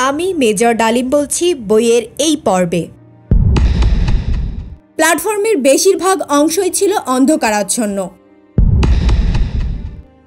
আমি মেজর ডালিম বলছি বইয়ের এই পর্বে। প্ল্যাটফর্মের বেশিরভাগ অংশই ছিল অন্ধকারাচ্ছন্ন।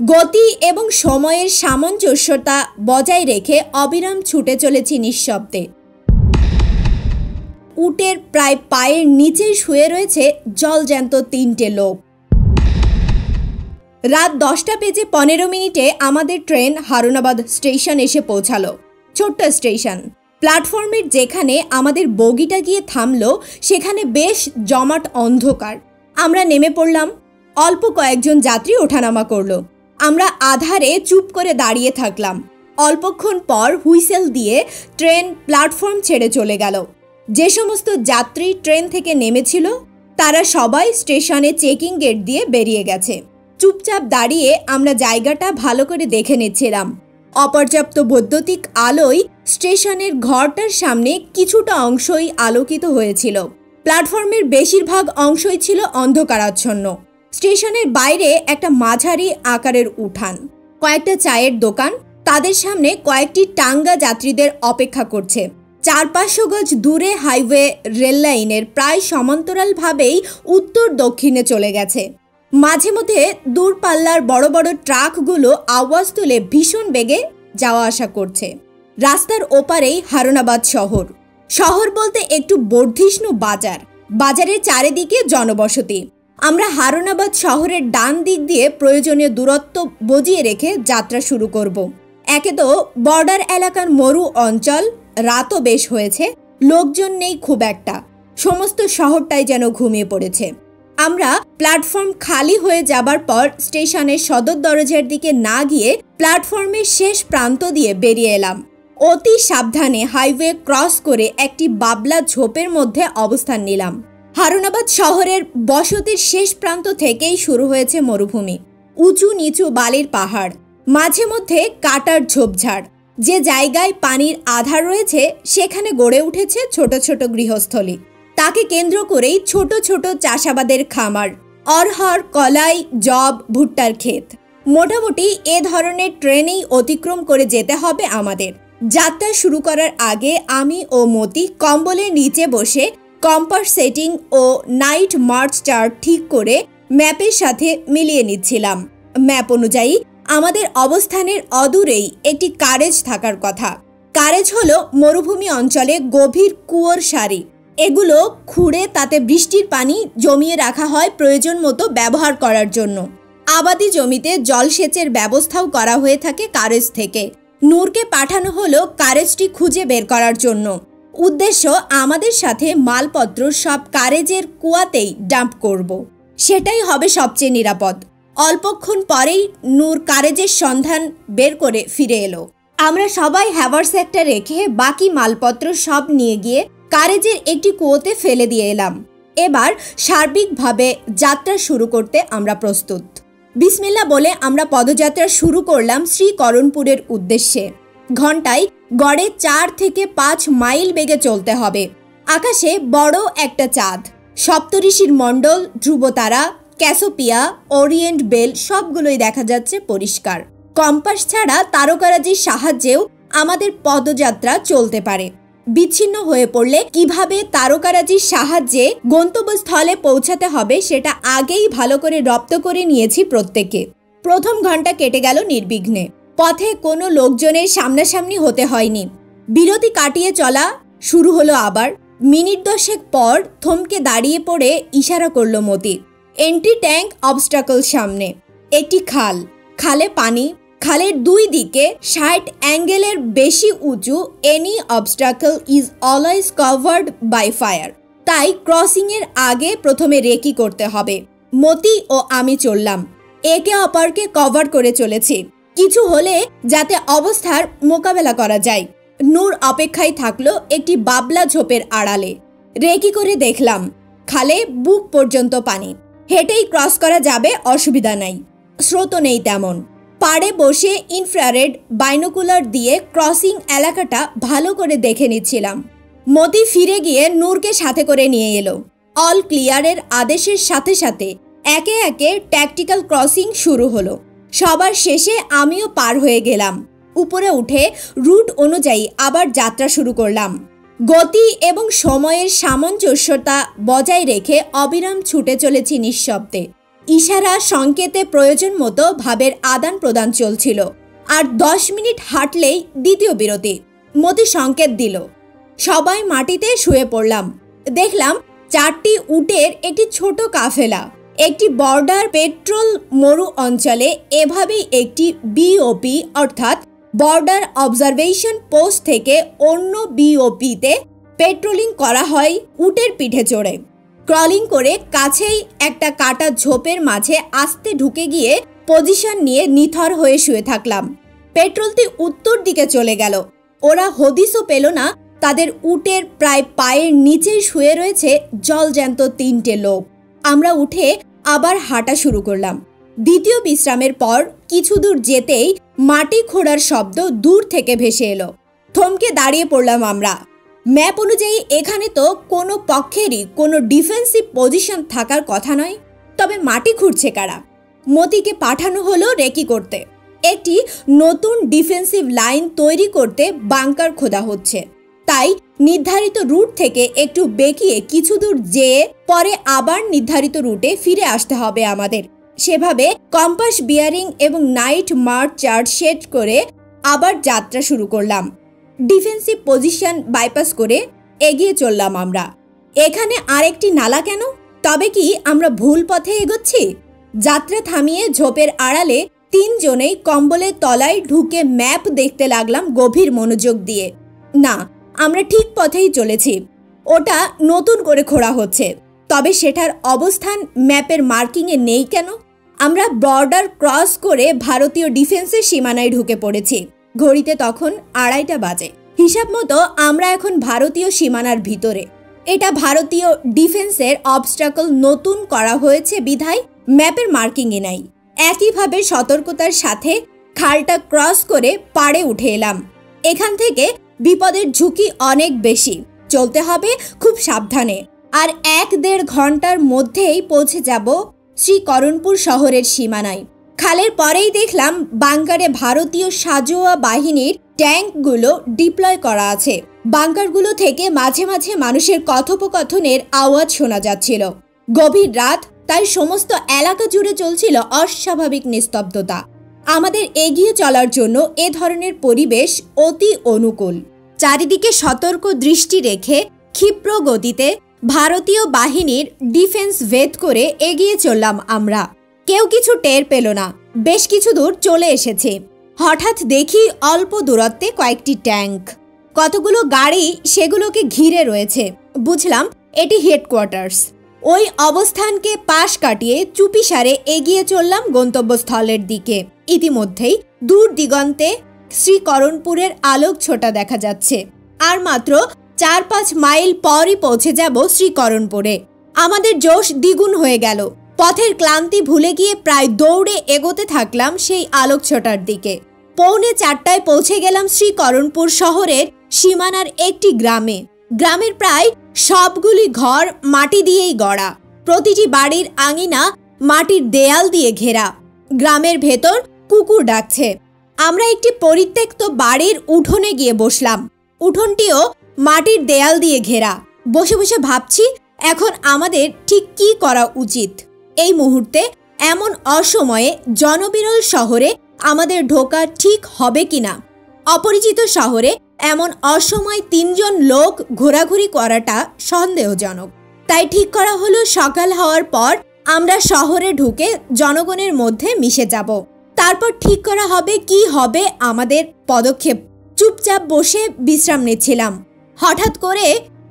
গতি এবং সময়ের সামঞ্জস্যতা বজায় রেখে অবিরাম ছুটে চলেছি নিঃশব্দে। উটের প্রায় পায়ের নিচে শুয়ে রয়েছে জলজ্যান্ত তিনটে লোক। রাত 10:15 আমাদের ট্রেন হারুনাবাদ স্টেশন এসে পৌঁছালো। ছোট্ট স্টেশন। প্ল্যাটফর্মের যেখানে আমাদের বগিটা গিয়ে থামলো সেখানে বেশ জমাট অন্ধকার। আমরা নেমে পড়লাম। অল্প কয়েকজন যাত্রী ওঠানামা করলো। আমরা আধারে চুপ করে দাঁড়িয়ে থাকলাম। অল্পক্ষণ পর হুইসেল দিয়ে ট্রেন প্ল্যাটফর্ম ছেড়ে চলে গেল। যে সমস্ত যাত্রী ট্রেন থেকে নেমেছিল তারা সবাই স্টেশনে চেকিং গেট দিয়ে বেরিয়ে গেছে। চুপচাপ দাঁড়িয়ে আমরা জায়গাটা ভালো করে দেখে নিচ্ছিলাম। অপর্যাপ্ত বৈদ্যুতিক আলোয় স্টেশনের ঘরটার সামনে কিছুটা অংশই আলোকিত হয়েছিল। প্ল্যাটফর্মের বেশিরভাগ অংশই ছিল অন্ধকারাচ্ছন্ন। স্টেশনের বাইরে একটা মাঝারি আকারের উঠান, কয়েকটা চায়ের দোকান, তাদের সামনে কয়েকটি টাঙ্গা যাত্রীদের অপেক্ষা করছে। 400-500 গজ দূরে হাইওয়ে রেল লাইনের প্রায় সমান্তরালভাবেই উত্তর দক্ষিণে চলে গেছে। মাঝে মধ্যে দূরপাল্লার বড় বড় ট্রাকগুলো আওয়াজ তুলে ভীষণ বেগে যাওয়া আসা করছে। রাস্তার ওপারেই হারুনাবাদ শহর। শহর বলতে একটু বর্ধিষ্ণু বাজার। বাজারের চারিদিকে জনবসতি। আমরা হারুনাবাদ শহরের ডান দিক দিয়ে প্রয়োজনীয় দূরত্ব বজিয়ে রেখে যাত্রা শুরু করব। একে তো বর্ডার এলাকার মরু অঞ্চল, রাতও বেশ হয়েছে, লোকজন নেই খুব একটা। সমস্ত শহরটাই যেন ঘুমিয়ে পড়েছে। আমরা প্ল্যাটফর্ম খালি হয়ে যাবার পর স্টেশনের সদর দরজার দিকে না গিয়ে প্ল্যাটফর্মের শেষ প্রান্ত দিয়ে বেরিয়ে এলাম। অতি সাবধানে হাইওয়ে ক্রস করে একটি বাবলা ঝোপের মধ্যে অবস্থান নিলাম। হারুনাবাদ শহরের বসতির শেষ প্রান্ত থেকেই শুরু হয়েছে মরুভূমি। উঁচু নিচু বালির পাহাড়, মাঝে মধ্যে কাটার ঝোপঝাড়। যে জায়গায় পানির আধার রয়েছে সেখানে গড়ে উঠেছে ছোট ছোট গৃহস্থলী। তাকে কেন্দ্র করেই ছোট ছোট চাষাবাদের খামার, অরহর, কলাই, জব, ভুট্টার ক্ষেত। মোটামুটি এ ধরনের ট্রেনেই অতিক্রম করে যেতে হবে আমাদের। যাত্রা শুরু করার আগে আমি ও মতি কম্বলের নিচে বসে কম্পাস সেটিং ও নাইট মার্চ চার্ট ঠিক করে ম্যাপের সাথে মিলিয়ে নিচ্ছিলাম। ম্যাপ অনুযায়ী আমাদের অবস্থানের অদূরেই একটি কারেজ থাকার কথা। কারেজ হলো মরুভূমি অঞ্চলে গভীর কুয়োর সারি। এগুলো খুঁড়ে তাতে বৃষ্টির পানি জমিয়ে রাখা হয় প্রয়োজন মতো ব্যবহার করার জন্য। আবাদি জমিতে জলসেচের ব্যবস্থাও করা হয়ে থাকে কারেজ থেকে। নূরকে পাঠানো হলো কারেজটি খুঁজে বের করার জন্য। উদ্দেশ্য, আমাদের সাথে মালপত্র সব কারেজের কুয়াতেই ডাম্প করব। সেটাই হবে সবচেয়ে নিরাপদ। অল্পক্ষণ পরেই নূর কারেজের সন্ধান বের করে ফিরে এলো। আমরা সবাই হ্যাভার্স একটা রেখে বাকি মালপত্র সব নিয়ে গিয়ে কারেজের একটি কুয়োতে ফেলে দিয়ে এলাম। এবার সার্বিকভাবে যাত্রা শুরু করতে আমরা প্রস্তুত। বিসমিল্লাহ বলে আমরা পদযাত্রা শুরু করলাম শ্রীকরণপুরের উদ্দেশ্যে। ঘন্টায় গড়ে 4 থেকে 5 মাইল বেগে চলতে হবে। আকাশে বড় একটা চাঁদ, সপ্তঋষির মণ্ডল, ধ্রুবতারা, ক্যাসোপিয়া, ওরিয়েন্ট বেল সবগুলোই দেখা যাচ্ছে পরিষ্কার। কম্পাস ছাড়া তারকারাজির সাহায্যেও আমাদের পদযাত্রা চলতে পারে। বিচ্ছিন্ন হয়ে পড়লে কিভাবে তারকারাজির সাহায্যে গন্তব্যস্থলে পৌঁছাতে হবে সেটা আগেই ভালো করে রপ্ত করে নিয়েছি প্রত্যেকে। প্রথম ঘন্টা কেটে গেল নির্বিঘ্নে। পথে কোনো লোকজনের সামনাসামনি হতে হয়নি। বিরতি কাটিয়ে চলা শুরু হলো আবার। মিনিট 10 পর থমকে দাঁড়িয়ে পড়ে ইশারা করলো মতি। এন্ট্রি ট্যাঙ্ক অবস্টাকল সামনে। একটি খাল, খালে পানি। খালের দুই দিকে 60 অ্যাঙ্গেলের বেশি উঁচু। Any obstacle is always covered by fire. তাই ক্রসিং এর আগে প্রথমে রেকি করতে হবে। মতি ও আমি চললাম, একে অপরকে কভার করে চলেছি, কিছু হলে যাতে অবস্থার মোকাবেলা করা যায়। নূর অপেক্ষায় থাকলো একটি বাবলা ঝোপের আড়ালে। রেকি করে দেখলাম খালে বুক পর্যন্ত পানি। হেঁটেই ক্রস করা যাবে, অসুবিধা নাই। স্রোত নেই তেমন। পাড়ে বসে ইনফ্রারেড বাইনোকুলার দিয়ে ক্রসিং এলাকাটা ভালো করে দেখে নিচ্ছিলাম। মতি ফিরে গিয়ে নূরকে সাথে করে নিয়ে এলো। অল ক্লিয়ারের আদেশের সাথে সাথে একে একে ট্যাকটিক্যাল ক্রসিং শুরু হলো। সবার শেষে আমিও পার হয়ে গেলাম। উপরে উঠে রুট অনুযায়ী আবার যাত্রা শুরু করলাম। গতি এবং সময়ের সামঞ্জস্যতা বজায় রেখে অবিরাম ছুটে চলেছি নিঃশব্দে। ইশারা সংকেতে প্রয়োজন মতো ভাবের আদান প্রদান চলছিল। আর 10 মিনিট হাঁটলেই দ্বিতীয় বিরতি। মতি সংকেত দিল। সবাই মাটিতে শুয়ে পড়লাম। দেখলাম 4টি উটের একটি ছোট কাফেলা একটি বর্ডার পেট্রোল মরু অঞ্চলে এভাবেই একটি বিওপি অর্থাৎ বর্ডার অবজারভেশন পোস্ট থেকে অন্য বিওপিতে পেট্রোলিং করা হয় উটের পিঠে চড়ে। ক্রলিং করে কাছেই একটা কাটা ঝোপের মাঝে আস্তে ঢুকে গিয়ে পজিশন নিয়ে নিথর হয়ে শুয়ে থাকলাম। পেট্রোলটি উত্তর দিকে চলে গেল। ওরা হদিসও পেল না তাদের উটের প্রায় পায়ের নিচে শুয়ে রয়েছে জলজ্যান্ত 3টে লোক। আমরা উঠে আবার হাঁটা শুরু করলাম। দ্বিতীয় বিশ্রামের পর কিছু দূর যেতেই মাটি খোঁড়ার শব্দ দূর থেকে ভেসে এলো। থমকে দাঁড়িয়ে পড়লাম আমরা। ম্যাপ অনুযায়ী এখানে তো কোনো পক্ষেরই কোনো ডিফেন্সিভ পজিশন থাকার কথা নয়। তবে মাটি খুঁড়ছে কারা? মতিকে পাঠানো হলো রেকি করতে। একটি নতুন ডিফেন্সিভ লাইন তৈরি করতে বাংকার খোদা হচ্ছে। তাই নির্ধারিত রুট থেকে একটু বেঁকিয়ে কিছু দূর যেয়ে পরে আবার নির্ধারিত রুটে ফিরে আসতে হবে আমাদের। সেভাবে কম্পাস বিয়ারিং এবং নাইট মার্চ চার্ট সেট করে আবার যাত্রা শুরু করলাম। ডিফেন্সিভ পজিশন বাইপাস করে এগিয়ে চললাম আমরা। এখানে আরেকটি নালা কেন? তবে কি আমরা ভুল পথে এগোচ্ছি? যাত্রা থামিয়ে ঝোপের আড়ালে 3 জনেই কম্বলের তলায় ঢুকে ম্যাপ দেখতে লাগলাম গভীর মনোযোগ দিয়ে। না, আমরা ঠিক পথেই চলেছি। ওটা নতুন করে খোঁড়া হচ্ছে। তবে সেটার অবস্থান ম্যাপের মার্কিংয়ে নেই কেন? আমরা বর্ডার ক্রস করে ভারতীয় ডিফেন্সের সীমানায় ঢুকে পড়েছি। ঘড়িতে তখন 2:30 বাজে। হিসাব মতো আমরা এখন ভারতীয় সীমানার ভিতরে। এটা ভারতীয় ডিফেন্সের অবস্ট্রাকল নতুন করা হয়েছে বিধায় ম্যাপের মার্কিংয়ে নাই। একইভাবে সতর্কতার সাথে খালটা ক্রস করে পাড়ে উঠে এলাম। এখান থেকে বিপদের ঝুঁকি অনেক বেশি। চলতে হবে খুব সাবধানে। আর 1-1.5 ঘন্টার মধ্যেই পৌঁছে যাব শ্রীকরণপুর শহরের সীমানায়। খালের পরেই দেখলাম বাংকারে ভারতীয় সাজোয়া বাহিনীর ট্যাঙ্কগুলো ডিপ্লয় করা আছে। বাংকারগুলো থেকে মাঝে মাঝে মানুষের কথোপকথনের আওয়াজ শোনা যাচ্ছিল। গভীর রাত, তাই সমস্ত এলাকা জুড়ে চলছিল অস্বাভাবিক নিস্তব্ধতা। আমাদের এগিয়ে চলার জন্য এ ধরনের পরিবেশ অতি অনুকূল। চারিদিকে সতর্ক দৃষ্টি রেখে ক্ষিপ্র গতিতে ভারতীয় বাহিনীর ডিফেন্স ভেদ করে এগিয়ে চললাম আমরা। কেউ কিছু টের পেল না। বেশ কিছু দূর চলে এসেছে। হঠাৎ দেখি অল্প দূরত্বে কয়েকটি ট্যাঙ্ক, কতগুলো গাড়ি সেগুলোকে ঘিরে রয়েছে। বুঝলাম এটি হেডকোয়ার্টার্স। ওই অবস্থানকে পাশ কাটিয়ে চুপিসারে এগিয়ে চললাম গন্তব্যস্থলের দিকে। ইতিমধ্যেই দূর দিগন্তে শ্রীকরণপুরের আলোক ছোটা দেখা যাচ্ছে। আর মাত্র 4-5 মাইল পরই পৌঁছে যাব শ্রীকরণপুরে। আমাদের জোশ দ্বিগুণ হয়ে গেল। পথের ক্লান্তি ভুলে গিয়ে প্রায় দৌড়ে এগোতে থাকলাম সেই আলোক ছোটার দিকে। 3:45 পৌঁছে গেলাম শ্রীকরণপুর শহরের সীমানার একটি গ্রামে। গ্রামের প্রায় সবগুলি ঘর মাটি দিয়েই গড়া। প্রতিটি বাড়ির আঙিনা মাটির দেয়াল দিয়ে ঘেরা। গ্রামের ভেতর কুকুর ডাকছে। আমরা একটি পরিত্যক্ত বাড়ির উঠোনে গিয়ে বসলাম। উঠোনটিও মাটির দেয়াল দিয়ে ঘেরা। বসে বসে ভাবছি এখন আমাদের ঠিক কি করা উচিত। এই মুহূর্তে এমন অসময়ে জনবিরল শহরে আমাদের ঢোকা ঠিক হবে কিনা। অপরিচিত শহরে এমন অসময় 3 জন লোক ঘোরাঘুরি করাটা সন্দেহজনক। তাই ঠিক করা হলো সকাল হওয়ার পর আমরা শহরে ঢুকে জনগণের মধ্যে মিশে যাব। তারপর ঠিক করা হবে কি হবে আমাদের পদক্ষেপ। চুপচাপ বসে বিশ্রাম নিচ্ছিলাম। হঠাৎ করে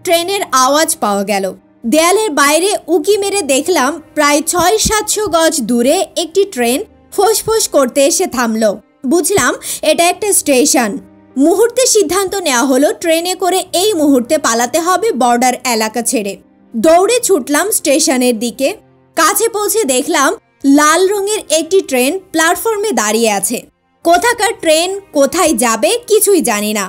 ট্রেনের আওয়াজ পাওয়া গেল। দেয়ালের বাইরে উকি মেরে দেখলাম প্রায় 600-700 গজ দূরে একটি ট্রেন ফোঁস-ফোঁস করতে এসে থামলো। বুঝলাম এটা একটা স্টেশন। মুহূর্তে সিদ্ধান্ত নেওয়া হলো ট্রেনে করে এই মুহূর্তে পালাতে হবে বর্ডার এলাকা ছেড়ে। দৌড়ে ছুটলাম স্টেশনের দিকে। কাছে পৌঁছে দেখলাম লাল রঙের একটি ট্রেন প্ল্যাটফর্মে দাঁড়িয়ে আছে। কোথাকার ট্রেন, কোথায় যাবে কিছুই জানি না।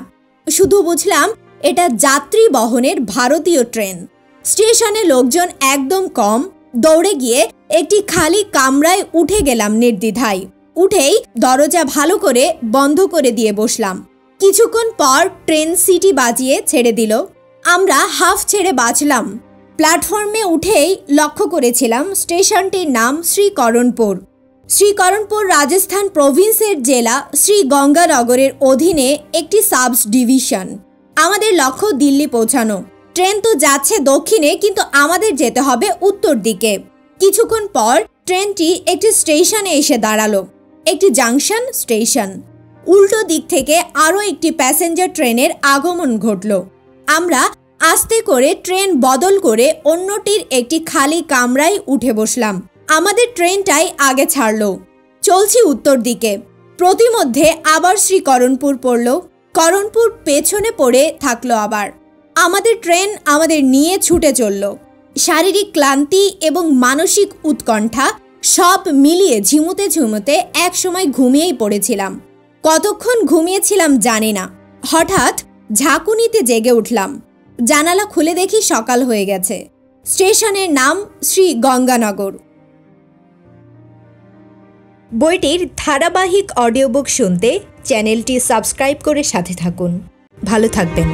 শুধু বুঝলাম এটা যাত্রী বহনের ভারতীয় ট্রেন। স্টেশনে লোকজন একদম কম। দৌড়ে গিয়ে একটি খালি কামরায় উঠে গেলাম নির্দ্বিধায়। উঠেই দরজা ভালো করে বন্ধ করে দিয়ে বসলাম। কিছুক্ষণ পর ট্রেন সিটি বাজিয়ে ছেড়ে দিল। আমরা হাফ ছেড়ে বাঁচলাম। প্ল্যাটফর্মে উঠেই লক্ষ্য করেছিলাম স্টেশনটির নাম শ্রীকরণপুর। শ্রীকরণপুর রাজস্থান প্রভিন্সের জেলা শ্রীগঙ্গানগরের অধীনে একটি সাব ডিভিশন। আমাদের লক্ষ্য দিল্লি পৌঁছানো। ট্রেন তো যাচ্ছে দক্ষিণে, কিন্তু আমাদের যেতে হবে উত্তর দিকে। কিছুক্ষণ পর ট্রেনটি একটি স্টেশনে এসে দাঁড়ালো, একটি জাংশন স্টেশন। উল্টো দিক থেকে আরও একটি প্যাসেঞ্জার ট্রেনের আগমন ঘটল। আমরা আস্তে করে ট্রেন বদল করে অন্যটির একটি খালি কামরায় উঠে বসলাম। আমাদের ট্রেনটাই আগে ছাড়ল। চলছি উত্তর দিকে। প্রতিমধ্যে আবার শ্রীকরণপুর পড়ল। করণপুর পেছনে পড়ে থাকলো আবার। আমাদের ট্রেন আমাদের নিয়ে ছুটে চলল। শারীরিক ক্লান্তি এবং মানসিক উৎকণ্ঠা সব মিলিয়ে ঝিমুতে ঝিমুতে এক সময় ঘুমিয়েই পড়েছিলাম। কতক্ষণ ঘুমিয়েছিলাম জানি না। হঠাৎ ঝাঁকুনিতে জেগে উঠলাম। জানালা খুলে দেখি সকাল হয়ে গেছে। স্টেশনের নাম শ্রীগঙ্গানগর। বইটির ধারাবাহিক অডিও বুক শুনতে চ্যানেলটি সাবস্ক্রাইব করে সাথে থাকুন। ভালো থাকবেন।